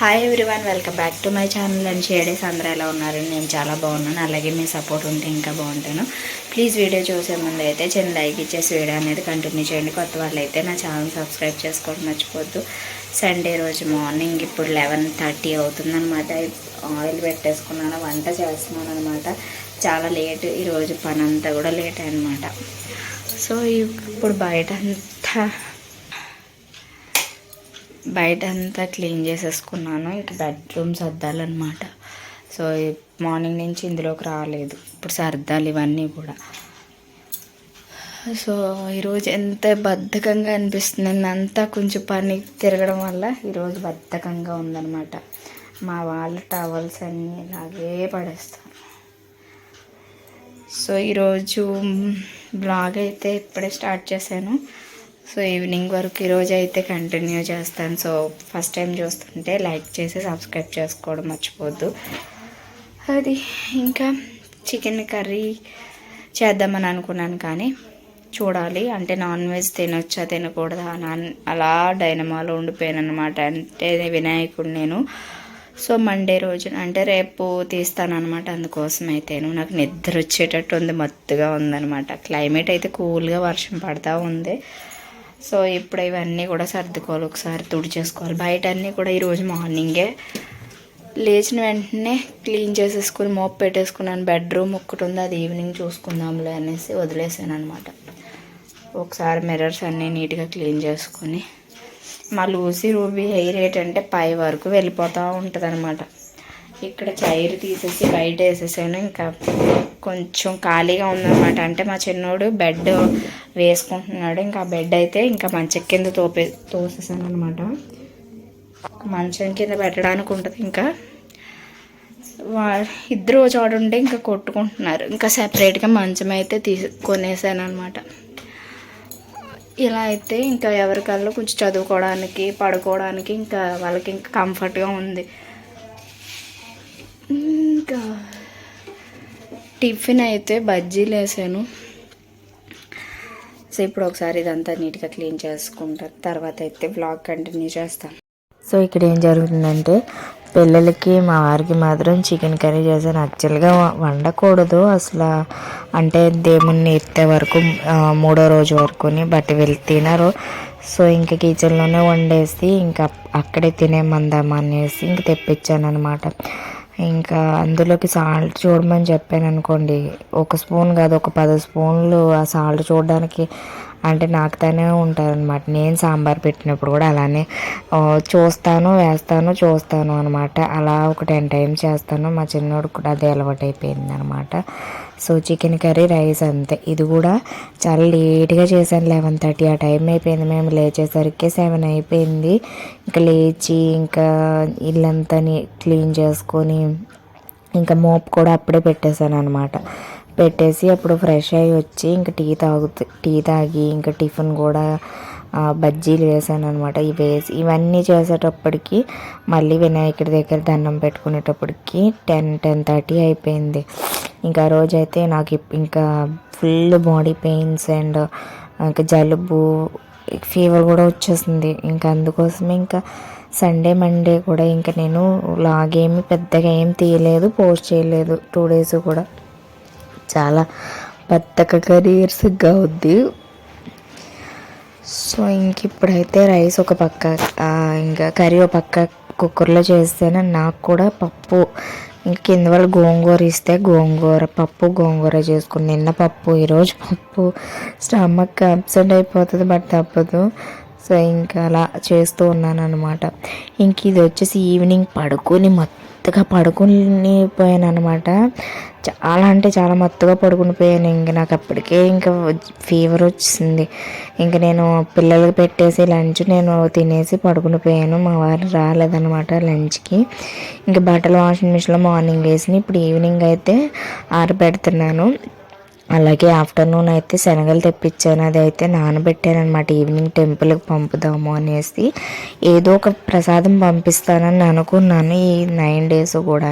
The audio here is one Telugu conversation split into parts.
Hi everyone, welcome back to my channel and షేడేస్. అందరూ ఎలా ఉన్నారు? నేను చాలా బాగున్నాను. అలాగే మీ సపోర్ట్ ఉంటే ఇంకా బాగుంటాను. ప్లీజ్ వీడియో చూసే ముందు అయితే చిన్న లైక్ ఇచ్చేసి వీడియో అనేది కంటిన్యూ చేయండి. కొత్త వాళ్ళు అయితే నా ఛానల్ సబ్స్క్రైబ్ చేసుకోవడం మర్చిపోద్దు. సండే రోజు మార్నింగ్ ఇప్పుడు 11:30 అవుతుందన్నమాట. ఆయిల్ పెట్టేసుకున్నాను, వంట చేస్తున్నాను అనమాట. చాలా లేట్ ఈరోజు, పని అంతా కూడా లేట్ అనమాట. సో ఇప్పుడు బయట అంతా క్లీన్ చేసేసుకున్నాను. ఇంక బెడ్రూమ్ సర్దాలన్నమాట. సో మార్నింగ్ నుంచి ఇందులోకి రాలేదు, ఇప్పుడు సర్దాలి ఇవన్నీ కూడా. సో ఈరోజు ఎంత బద్ధకంగా అనిపిస్తుంది, అంతా కొంచెం పని తిరగడం వల్ల ఈరోజు బద్ధకంగా ఉందన్నమాట. మా వాళ్ళ టవల్స్ అన్నీ ఇలాగే పడేస్తారు. సో ఈరోజు బ్లాగ్ అయితే ఇప్పుడే స్టార్ట్ చేశాను. సో ఈవినింగ్ వరకు ఈరోజు అయితే కంటిన్యూ చేస్తాను. సో ఫస్ట్ టైం చూస్తుంటే లైక్ చేసి సబ్స్క్రైబ్ చేసుకోవడం మర్చిపోద్దు. అది ఇంకా చికెన్ కర్రీ చేద్దామని అనుకున్నాను, కానీ చూడాలి. అంటే నాన్ వెజ్ తినొచ్చా తినకూడదా అలా డైనమాలో ఉండిపోయాను అనమాట. అంటే వినాయకుడు నేను. సో మండే రోజు అంటే రేపు తీస్తానమాట. అందుకోసం అయితే నాకు నిద్ర వచ్చేటట్టు ఉంది, మత్తుగా ఉందనమాట. క్లైమేట్ అయితే కూల్గా వర్షం పడతా ఉంది. సో ఇప్పుడు ఇవన్నీ కూడా సర్దుకోవాలి, ఒకసారి తుడిచేసుకోవాలి. బయట అన్నీ కూడా ఈరోజు మార్నింగే లేచిన వెంటనే క్లీన్ చేసేసుకుని మోప్ పెట్టేసుకున్నాను. బెడ్రూమ్ ఒక్కటి ఉంది, అది ఈవినింగ్ చూసుకుందాంలే అనేసి వదిలేసాను అనమాట. ఒకసారి మిర్రర్స్ అన్నీ నీట్గా క్లీన్ చేసుకొని, మా లూసీ రూబీ హెయిర్ ఏంటంటే పై వరకు వెళ్ళిపోతూ ఉంటుంది అనమాట. ఇక్కడ చైర్ తీసేసి బయట వేసేసాను. ఇంకా కొంచెం ఖాళీగా ఉందన్నమాట. అంటే మా చిన్నోడు బెడ్ వేసుకుంటున్నాడు. ఇంకా బెడ్ అయితే ఇంకా మంచం కింద తోసేసాను అనమాట. మంచం కింద పెట్టడానికి ఉంటుంది. ఇంకా ఇద్దరు చోటుంటే ఇంకా కొట్టుకుంటున్నారు. ఇంకా సెపరేట్గా మంచం అయితే కొనేసాను అనమాట. ఇలా అయితే ఇంకా ఎవరికల్లా కొంచెం చదువుకోవడానికి పడుకోవడానికి ఇంకా వాళ్ళకి ఇంకా కంఫర్ట్గా ఉంది. ఇంకా టిఫిన్ అయితే బజ్జీలు వేసాను. సో ఇప్పుడు ఒకసారి ఇదంతా నీట్గా క్లీన్ చేసుకుంటాను, తర్వాత అయితే వ్లాగ్ కంటిన్యూ చేస్తాను. సో ఇక్కడ ఏం జరుగుతుందంటే, పిల్లలకి మా వారికి మాత్రం చికెన్ కర్రీ చేశాను. యాక్చువల్గా వండకూడదు అసలు, అంటే దేవుణ్ణి ఎత్తే వరకు 3వ రోజు వరకుని, బట్ వీళ్ళు తినరు. సో ఇంకా కిచెన్లోనే వండేసి ఇంకా అక్కడే తినేమందామా అనేసి ఇంక తెప్పించాను అనమాట. ఇంకా అందులోకి సాల్ట్ చూడమని చెప్పాను అనుకోండి, ఒక స్పూన్ కాదు ఒక 10 స్పూన్లు ఆ సాల్ట్ చూడడానికి అంటే నాకుతానే ఉంటారనమాట. నేను సాంబార్ పెట్టినప్పుడు కూడా అలానే చూస్తాను అనమాట. అలా ఒక 10 టైమ్స్ చేస్తాను. మా చిన్నోడు కూడా అదే అలవాటు అయిపోయింది అనమాట. సో చికెన్ కర్రీ, రైస్ అంతే. ఇది కూడా చాలా లేట్గా చేశాను, 11:30 ఆ టైం అయిపోయింది. మేము లేచేసరికి 7 అయిపోయింది. ఇంకా లేచి ఇంకా ఇల్లంతా క్లీన్ చేసుకొని ఇంకా మోప్ కూడా అప్పుడే పెట్టేశాను అనమాట. పెట్టేసి అప్పుడు ఫ్రెష్ అయ్యి వచ్చి ఇంకా టీ తాగి ఇంకా టిఫిన్ కూడా బజ్జీలు వేసాను అనమాట. ఇవన్నీ చేసేటప్పటికి మళ్ళీ వినాయకుడి దగ్గర దండం పెట్టుకునేటప్పటికి 10:30 అయిపోయింది. ఇంకా రోజైతే నాకు ఇంకా ఫుల్ బాడీ పెయిన్స్ అండ్ ఇంకా జలుబు, ఫీవర్ కూడా వచ్చేసింది. ఇంకా అందుకోసమే ఇంకా సండే మండే కూడా ఇంకా నేను లాగేమి పెద్దగా ఏం తీయలేదు, పోస్ట్ చేయలేదు. 2 డేస్ కూడా చాలా బద్ధకంగా నీరసంగా ఉంది. సో ఇంక ఇప్పుడైతే రైస్ ఒక పక్క, ఇంకా కర్రీ ఒక పక్క కుక్కర్లో చేస్తేనే నాకు కూడా పప్పు ఇంక కింద వాళ్ళు గోంగూర ఇస్తే గోంగూర చేసుకుని నిన్న పప్పు, ఈరోజు పప్పు. స్టమక్ అబ్సెంట్ అయిపోతుంది, బట్ తప్పదు. సో ఇంకా అలా చేస్తూ ఉన్నాను అనమాట. ఇంక ఇది వచ్చేసి ఈవినింగ్ మత్తుగా పడుకుని పోయాను అనమాట. చాలా అంటే చాలా మత్తుగా పడుకుని పోయాను. ఇంక నాకు అప్పటికే ఇంకా ఫీవర్ వచ్చింది. ఇంక నేను పిల్లలకి పెట్టేసి లంచ్ నేను తినేసి పడుకుని పోయాను. మా వారు రాలేదనమాట లంచ్కి. ఇంక బట్టలు వాషింగ్ మిషన్లో మార్నింగ్ వేసి ఇప్పుడు ఈవినింగ్ అయితే ఆరబెడుతున్నాను. అలాగే ఆఫ్టర్నూన్ అయితే శనగలు తెప్పించాను, అది అయితే నానబెట్టాను అనమాట. ఈవినింగ్ టెంపుల్కి పంపుదాము అనేసి ఏదో ఒక ప్రసాదం పంపిస్తానని అనుకున్నాను. ఈ 9 డేస్ కూడా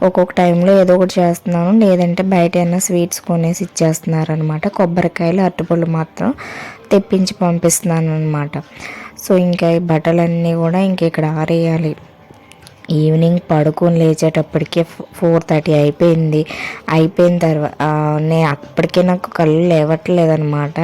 ఒక్కొక్క టైంలో ఏదో ఒకటి చేస్తున్నాను, లేదంటే బయట ఏమైనా స్వీట్స్ కొనేసి ఇచ్చేస్తున్నారు అనమాట. కొబ్బరికాయలు, అరటిపళ్ళు మాత్రం తెప్పించి పంపిస్తున్నాను అనమాట. సో ఇంకా ఈ బట్టలన్నీ కూడా ఇంక ఇక్కడ ఆరేయాలి. ఈవినింగ్ పడుకొని లేచేటప్పటికే 4:30 అయిపోయింది. అయిపోయిన తర్వాత నేను అప్పటికే నాకు కళ్ళు లేవట్లేదు అనమాట.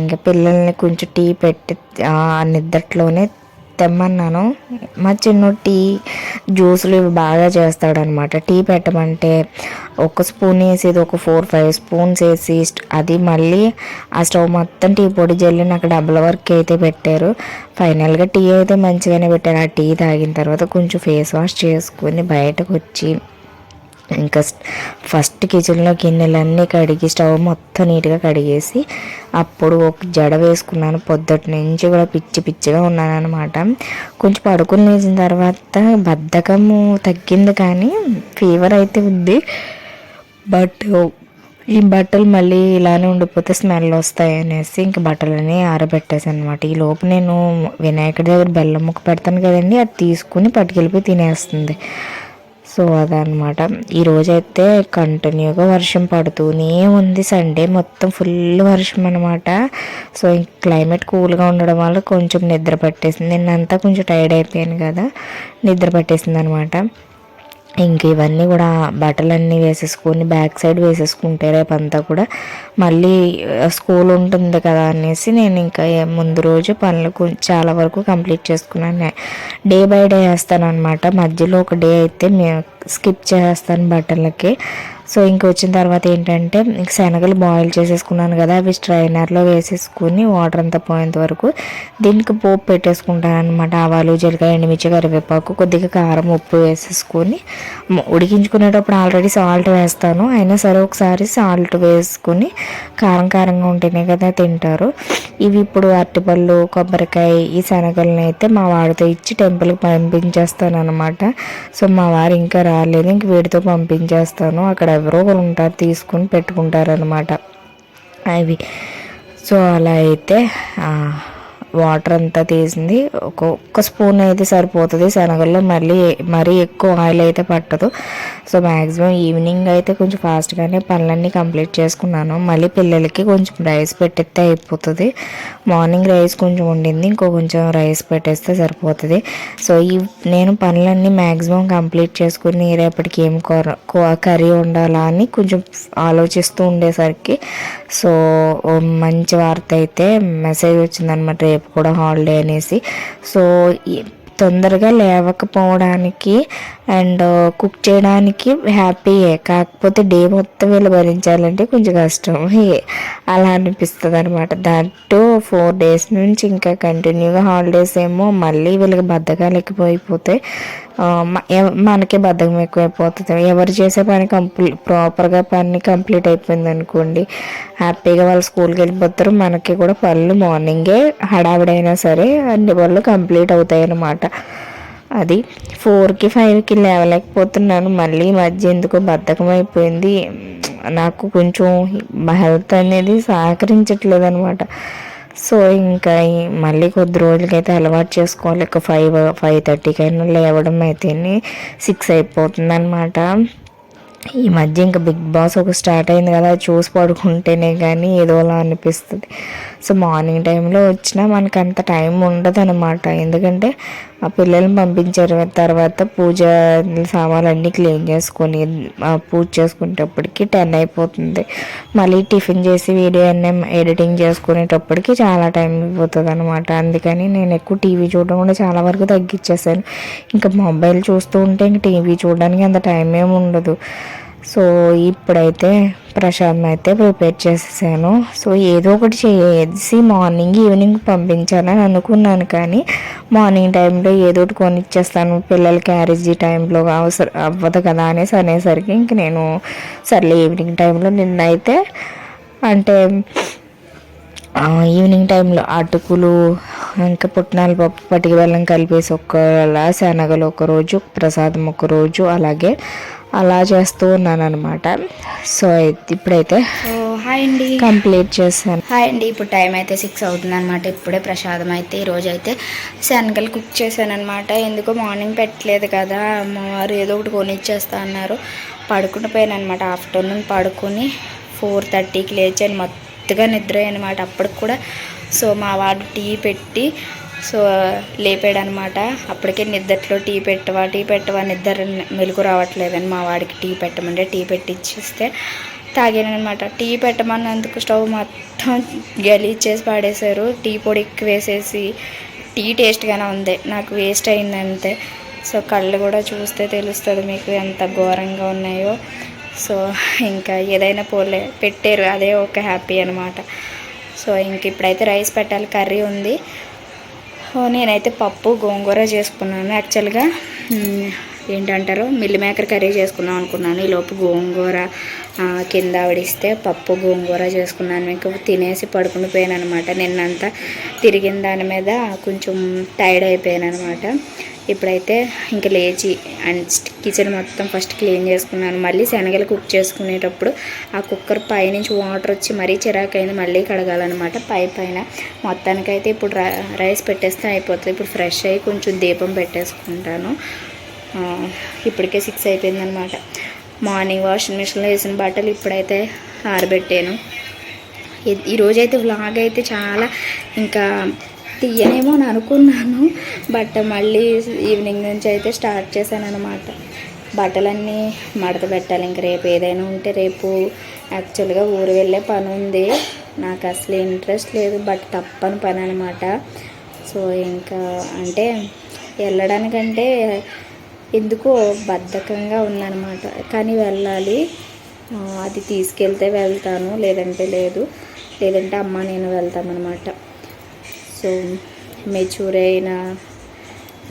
ఇంకా పిల్లల్ని కొంచెం టీ పెట్టి నిద్రలోనే తెమ్మన్నాను. మా చిన్నోడు టీ జ్యూసులు ఇవి బాగా చేస్తాడనమాట. టీ పెట్టమంటే ఒక స్పూన్ వేసేది ఒక 4-5 స్పూన్స్ వేసి అది మళ్ళీ ఆ స్టవ్ మొత్తం టీ పొడి జల్లి నాకు డబ్బుల వరకు అయితే పెట్టారు. ఫైనల్గా టీ అయితే మంచిగానే పెట్టారు. ఆ టీ తాగిన తర్వాత కొంచెం ఫేస్ వాష్ చేసుకొని బయటకు వచ్చి ఇంకా ఫస్ట్ కిచెన్లో గిన్నెలన్నీ కడిగి స్టవ్ మొత్తం నీట్గా కడిగేసి అప్పుడు ఒక జడ వేసుకున్నాను. పొద్దుటి నుంచి కూడా పిచ్చిగా ఉన్నాను అనమాట. కొంచెం పడుకుని లేచిన తర్వాత బద్ధకము తగ్గింది కానీ ఫీవర్ అయితే ఉంది. బట్ ఈ బట్టలు మళ్ళీ ఇలానే ఉండిపోతే స్మెల్ వస్తాయి అనేసి ఇంక బట్టలని ఆరబెట్టేసాను అనమాట. ఈ లోపు నేను వినాయకుడి దగ్గర బెల్లం ముక్క పెడతాను కదండి, అది తీసుకుని పట్టుకెళ్ళిపోయి తినేస్తుంది. సో అదనమాట. ఈరోజైతే కంటిన్యూగా వర్షం పడుతూనే ఉంది. సండే మొత్తం ఫుల్ వర్షం అనమాట. సో క్లైమేట్ కూల్గా ఉండడం వల్ల కొంచెం నిద్ర పట్టేసింది. నిన్నంతా కొంచెం టైర్డ్ అయిపోయాను కదా, నిద్ర పట్టేసింది అనమాట. ఇంక ఇవన్నీ కూడా బట్టలన్నీ వేసేసుకొని బ్యాక్ సైడ్ వేసేసుకుంటే రేపంతా కూడా మళ్ళీ స్కూల్ ఉంటుంది కదా అనేసి నేను ఇంకా ముందు రోజు పనులు చాలా వరకు కంప్లీట్ చేసుకున్నాను. డే బై డే వేస్తాను అనమాట. మధ్యలో ఒక డే అయితే స్కిప్ చేస్తాను బట్టలకి. సో ఇంక వచ్చిన తర్వాత ఏంటంటే శనగలు బాయిల్ చేసేసుకున్నాను కదా, అవి స్ట్రైనర్లో వేసేసుకుని వాటర్ అంతా పోయేంత వరకు దీనికి పోపు పెట్టేసుకుంటాను అనమాట. ఆవాలు, జీలకర్ర, ఎండుమిర్చి, కరివేపాకు, కొద్దిగా కారం, ఉప్పు వేసేసుకొని ఉడికించుకునేటప్పుడు ఆల్రెడీ సాల్ట్ వేస్తాను. అయినా సరే ఒకసారి సాల్ట్ వేసుకుని కారంగా ఉంటేనే కదా తింటారు. ఇవి ఇప్పుడు అరటిపళ్ళు, కొబ్బరికాయ, ఈ శనగలను అయితే మా వాడితో ఇచ్చి టెంపుల్కి పంపించేస్తాను అనమాట. సో మా వారు ఇంకా రాలేదు, ఇంక వీడితో పంపించేస్తాను. అక్కడ ఎవరో ఒకరు ఉంటారు, తీసుకుని పెట్టుకుంటారనమాట అవి. సో అలా అయితే వాటర్ అంతా తీసింది. ఒక్క స్పూన్ అయితే సరిపోతుంది శనగల్లో, మరీ ఎక్కువ ఆయిల్ అయితే పట్టదు. సో మ్యాక్సిమం ఈవినింగ్ అయితే కొంచెం ఫాస్ట్గానే పనులన్నీ కంప్లీట్ చేసుకున్నాను. మళ్ళీ పిల్లలకి కొంచెం రైస్ పెట్టేస్తే అయిపోతుంది. మార్నింగ్ రైస్ కొంచెం ఉండింది, కొంచెం రైస్ పెట్టేస్తే సరిపోతుంది. సో నేను పనులన్నీ మ్యాక్సిమం కంప్లీట్ చేసుకుని రేపటికి ఏం కర్రీ ఉండాలా అని కొంచెం ఆలోచిస్తూ ఉండేసరికి సో మంచి వార్త అయితే మెసేజ్ వచ్చిందనమాట, రేపు కూడా హాలిడే అనేసి. సో తొందరగా లేవకపోవడానికి అండ్ కుక్ చేయడానికి హ్యాపీయే, కాకపోతే డే మొత్తం వీళ్ళు భరించాలంటే కొంచెం కష్టం అలా అనిపిస్తుంది అనమాట. దాంట్లో 4 days నుంచి ఇంకా కంటిన్యూగా హాలిడేస్ ఏమో మళ్ళీ వీళ్ళకి బద్ధకాలు ఎక్కువైపోతాయి, మనకే బద్ధకం ఎక్కువైపోతుంది. ఎవరు చేసే పని ప్రాపర్గా పని కంప్లీట్ అయిపోయింది అనుకోండి, హ్యాపీగా వాళ్ళు స్కూల్కి వెళ్ళిపోతారు. మనకి కూడా పనులు మార్నింగే హడావిడైనా సరే అన్ని పనులు కంప్లీట్ అవుతాయి అన్నమాట. అది 4కి 5కి లేవలేకపోతున్నాను. మళ్ళీ మధ్య ఎందుకో బద్ధకం అయిపోయింది. నాకు కొంచెం హెల్త్ అనేది సహకరించట్లేదు అనమాట. సో ఇంకా మళ్ళీ కొద్ది రోజులకైతే అలవాటు చేసుకోవాలి. ఒక 5:30కైనా లేవడం అయితే 6 అయిపోతుంది అనమాట. ఈ మధ్య ఇంకా బిగ్ బాస్ ఒక స్టార్ట్ అయింది కదా, చూసి పడుకుంటేనే కానీ ఏదోలా అనిపిస్తుంది. సో మార్నింగ్ టైంలో వచ్చినా మనకు అంత టైం ఉండదు అనమాట. ఎందుకంటే ఆ పిల్లల్ని పంపించారు తర్వాత పూజ సామాన్లన్నీ క్లీన్ చేసుకొని పూజ చేసుకునేటప్పటికి 10 అయిపోతుంది. మళ్ళీ టిఫిన్ చేసి వీడియో అన్నీ ఎడిటింగ్ చేసుకునేటప్పటికి చాలా టైం అయిపోతుంది అనమాట. అందుకని నేను ఎక్కువ టీవీ చూడడం కూడా చాలా వరకు తగ్గించేసాను. ఇంకా మొబైల్ చూస్తూ ఉంటే ఇంక టీవీ చూడడానికి అంత టైం ఏమి ఉండదు. సో ఇప్పుడైతే ప్రసాదం అయితే ప్రిపేర్ చేసేసాను. సో ఏదో ఒకటి చేసి మార్నింగ్ ఈవినింగ్ పంపించాలని అనుకున్నాను, కానీ మార్నింగ్ టైంలో ఏదో ఒకటి కొనిచ్చేస్తాను, పిల్లల క్యారేజీ టైంలో అవ్వదు కదా అనేసరికి ఇంక నేను సర్లే ఈవినింగ్ టైంలో నిన్నైతే అంటే ఈవినింగ్ టైంలో అటుకులు ఇంకా పుట్నాల పప్పు, పటికి బెల్లం కలిపేసి ఒకలా, శనగలు ఒకరోజు, ప్రసాదం ఒకరోజు, అలాగే అలా చేస్తూ ఉన్నాను అనమాట. సో ఇప్పుడైతే హాయ్ అండి కంప్లీట్ చేశాను. హాయ్ అండి, ఇప్పుడు టైం అయితే 6 అవుతుంది అనమాట. ఇప్పుడే ప్రసాదం అయితే ఈరోజు అయితే శనగలు కుక్ చేశాను అనమాట. ఎందుకో మార్నింగ్ పెట్టలేదు కదా, అమ్మవారు ఏదో ఒకటి కొనిచ్చేస్తా అన్నారు. పడుకుని పోయాను అనమాట. ఆఫ్టర్నూన్ పడుకొని 4:30కి లేచాను, మొత్తగా నిద్ర అనమాట అప్పటికి కూడా. సో మా వాడు టీ పెట్టి సో లేపాడనమాట. అప్పటికే నిద్దట్లో టీ పెట్టవా నిద్ర మెలకు రావట్లేదని మా వాడికి టీ పెట్టమంటే టీ పెట్టి ఇచ్చిస్తే తాగానమాట. టీ పెట్టమన్నందుకు స్టవ్ మొత్తం గలీజ్ చేసి పాడేశారు. టీ పొడి ఎక్కువ వేసేసి. టీ టేస్ట్గానే ఉంది, నాకు వేస్ట్ అయింది అంతే. సో కళ్ళు కూడా చూస్తే తెలుస్తుంది మీకు ఎంత ఘోరంగా ఉన్నాయో. సో ఇంకా ఏదైనా పోలే పెట్టారు, అదే ఒక హ్యాపీ అనమాట. సో ఇంక ఇప్పుడైతే రైస్ పెట్టాలి, కర్రీ ఉంది. నేనైతే పప్పు గోంగూర చేసుకున్నాను. యాక్చువల్గా ఏంటంటారు మిల్ మేకర్ కర్రీ చేసుకుందాం అనుకున్నాను. ఈలోపు గోంగూర కింద ఆవిడిస్తే పప్పు గోంగూర చేసుకున్నాను. మీకు తినేసి పడుకుని పోయాను అనమాట. నిన్నంతా తిరిగిన దాని మీద కొంచెం టైర్డ్ అయిపోయాను అనమాట. ఇప్పుడైతే ఇంక లేచి అండ్ కిచెన్ మొత్తం ఫస్ట్ క్లీన్ చేసుకున్నాను. మళ్ళీ శనగలు కుక్ చేసుకునేటప్పుడు ఆ కుక్కర్ పైనుంచి వాటర్ వచ్చి మరీ చిరాకైంది, మళ్ళీ కడగాలన్నమాట పైన. మొత్తానికైతే ఇప్పుడు రైస్ పెట్టేస్తే అయిపోతుంది. ఇప్పుడు ఫ్రెష్ అయ్యి కొంచెం దీపం పెట్టేసుకుంటాను. ఇప్పటికే 6 అయిపోయిందనమాట. మార్నింగ్ వాషింగ్ మిషన్లో వేసిన బట్టలు ఇప్పుడైతే ఆరబెట్టాను. ఈరోజైతే వ్లాగ్ అయితే చాలా ఇంకా తీయనేమో అని అనుకున్నాను, బట్ మళ్ళీ ఈవినింగ్ నుంచి అయితే స్టార్ట్ చేశాను అనమాట. బట్టలన్నీ మడత పెట్టాలి. ఇంక రేపు ఏదైనా ఉంటే రేపు యాక్చువల్గా ఊరు వెళ్ళే పని ఉంది. నాకు అసలు ఇంట్రెస్ట్ లేదు, బట్ తప్పని పని అనమాట. సో ఇంకా అంటే వెళ్ళడానికంటే ఎందుకో బద్ధకంగా ఉందన్నమాట, కానీ వెళ్ళాలి. అది తీసుకెళ్తే వెళ్తాను, లేదంటే లేదు. లేదంటే అమ్మ నేను వెళ్తామన్నమాట. సో మెచ్యూర్ అయిన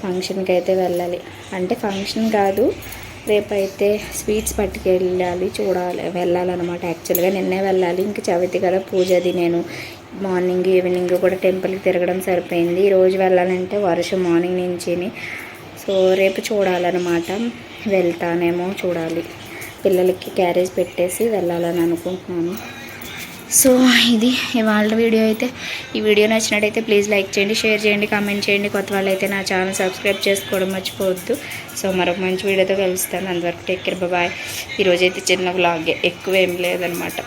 ఫంక్షన్కి అయితే వెళ్ళాలి. అంటే ఫంక్షన్ కాదు, రేపైతే స్వీట్స్ పట్టుకెళ్ళాలి, వెళ్ళాలన్నమాట. యాక్చువల్గా నిన్నే వెళ్ళాలి, ఇంక చవితి కదా పూజది. నేను మార్నింగ్ ఈవినింగ్ కూడా టెంపుల్కి తిరగడం సరిపోయింది. ఈరోజు వెళ్ళాలంటే వర్షం మార్నింగ్ నుంచి. సో రేపు చూడాలన్నమాట, వెళ్తానేమో చూడాలి. పిల్లలకి క్యారేజ్ పెట్టేసి వెళ్ళాలని అనుకుంటున్నాను. సో ఇది ఇవాళ వీడియో అయితే. ఈ వీడియో నచ్చినట్టయితే ప్లీజ్ లైక్ చేయండి, షేర్ చేయండి, కామెంట్ చేయండి. కొత్త వాళ్ళు అయితే నా ఛానల్ సబ్స్క్రైబ్ చేసుకోవడం మర్చిపోవద్దు. సో మరొక మంచి వీడియోతో కలుస్తాను. అంతవరకు టేక్ కేర్, బాయ్. ఈరోజైతే చిన్న వ్లాగే, ఎక్కువ ఏం లేదనమాట.